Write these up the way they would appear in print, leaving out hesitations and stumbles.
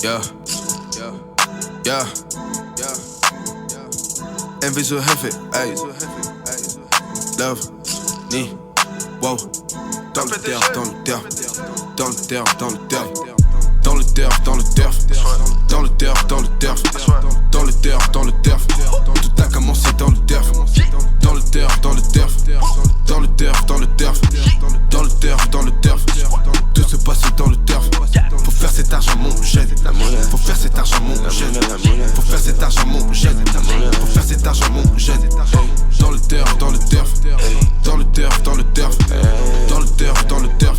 Yeah, yeah, envie zo heavy, ay. Love, ni, wow. Dans le terre, dans le terre, dans le terre, dans le terre, dans le terre, dans le terre, dans le terre, dans le terre, dans le terre, dans le terre. Tout a commencé dans le terre, dans le terre, dans le terre, dans le terre, dans le terre, dans le terre, dans le terre. Tout se passe dans le terre. Faut faire cet argent mon jeune. Faut faire cet argent mon jeune. Faut faire cet argent mon jeune. Faut faire cet argent mon jeune. Dans le terre, dans le terre, dans le terre, dans le terre, dans le terre, dans le terre.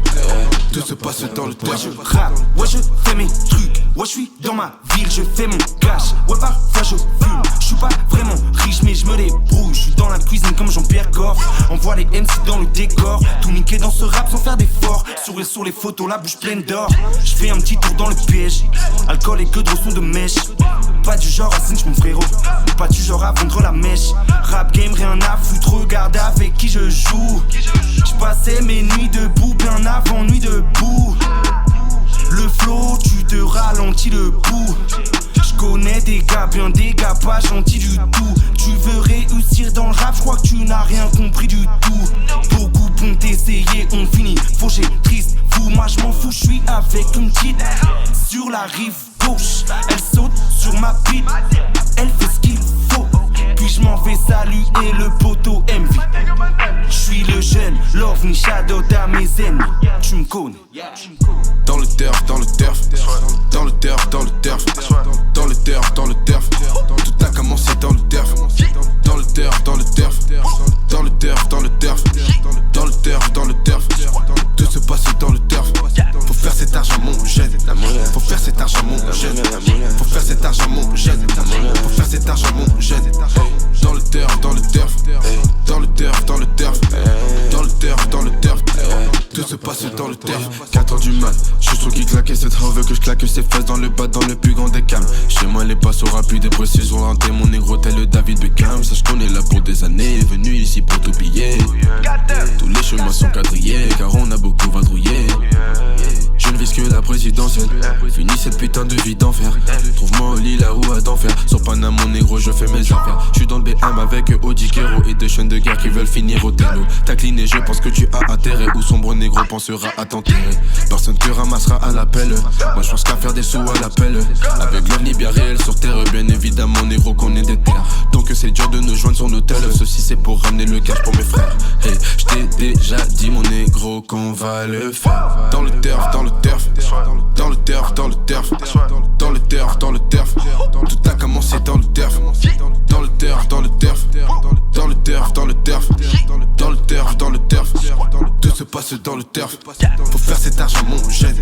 Tout se passe dans le terre. Ouais je rappe, ouais je fais mes trucs. Ouais je suis dans ma ville, je fais mon cash. Ouais parfois je fume. Je suis pas vraiment riche mais je me débrouille. Je suis dans la cuisine comme Jean-Pierre Coff. On voit les MC dans le décor. Tout niqué dans ce rap sans faire d'effort. Sourire sur les photos, la bouche pleine d'or. Je fais un petit tour dans le piège. Alcool et que de son de mèche. Pas du genre à cinch mon frérot. Pas du genre à vendre la mèche. Rap game rien à foutre. Regarde avec qui je joue. J'passais mes nuits debout bien avant nuit debout. Le flow, tu te ralentis le pouls. J'connais des gars, bien des gars pas gentils du tout. Tu veux réussir dans le rap, j'crois que tu n'as rien compris du tout. Beaucoup vont essayer, on finit fauché, triste, fou. Moi j'm'en fous, j'suis avec une petite sur la rive gauche. Elle saute sur ma bite, elle fait ce qu'il faut. Puis j'm'en vais saluer le poteau MV. J'suis le jeune, l'ovni shadow à mes ennemis. Tu me connais. Dans le terre, dans le terre, dans le terre, dans le terre, dans le terre, dans le terre. Tout a commencé dans le terre, dans le terre, dans le terre, dans le terre, dans le terre, dans le terre, dans le terre. Tout se passe dans le terre. Faut faire cet argent mon jeune. Faut faire cet argent mon jeune. Faut faire cet argent mon jeune. Faut faire cet argent mon jeune. Dans le terre, dans le terre, dans le terre, dans le terre, dans le terre, dans le terre. Tout se passe dans le terre. 4h du mat, je suis trop qui claquait cette hoe veut que je claque ses fesses dans le bas, dans le plus grand des calmes. Chez moi les passos rapides et précises ont renté mon négro tel le David Beckham. Ça je connais là pour des années, venu ici pour tout piller. Tous les chemins sont quadrillés car on a beaucoup vadrouillé. Je ne vise que la présidentielle. Finis cette putain de vie d'enfer. Trouve-moi au lit là où à d'enfer. Sur Panama mon négro je fais mes affaires. Je suis dans le BM avec Audi Kero et des chaînes de guerre qui veulent finir au télo. Tacliné je pense que tu as intérêt. Ou sombre négro pensera à t'enterrer. Personne te ramassera à l'appel. Moi je pense qu'à faire des sous à l'appel. Avec l'OVNI bien réel sur terre. Bien évidemment négro qu'on est des terres. Donc c'est dur de nous joindre sur nos tels. Ceci c'est pour ramener le cash pour mes frères. Hey, je t'ai déjà dit mon négro qu'on va le faire. Dans le terre, dans le terre, dans le terre, dans le terre, dans le terre, dans le terre. Tout a commencé dans le terre, dans le terre, dans le terre, dans le terre, dans le terre, dans le terre, dans le terre. Tout se passe dans le terre. Faut faire cet argent mon jeune.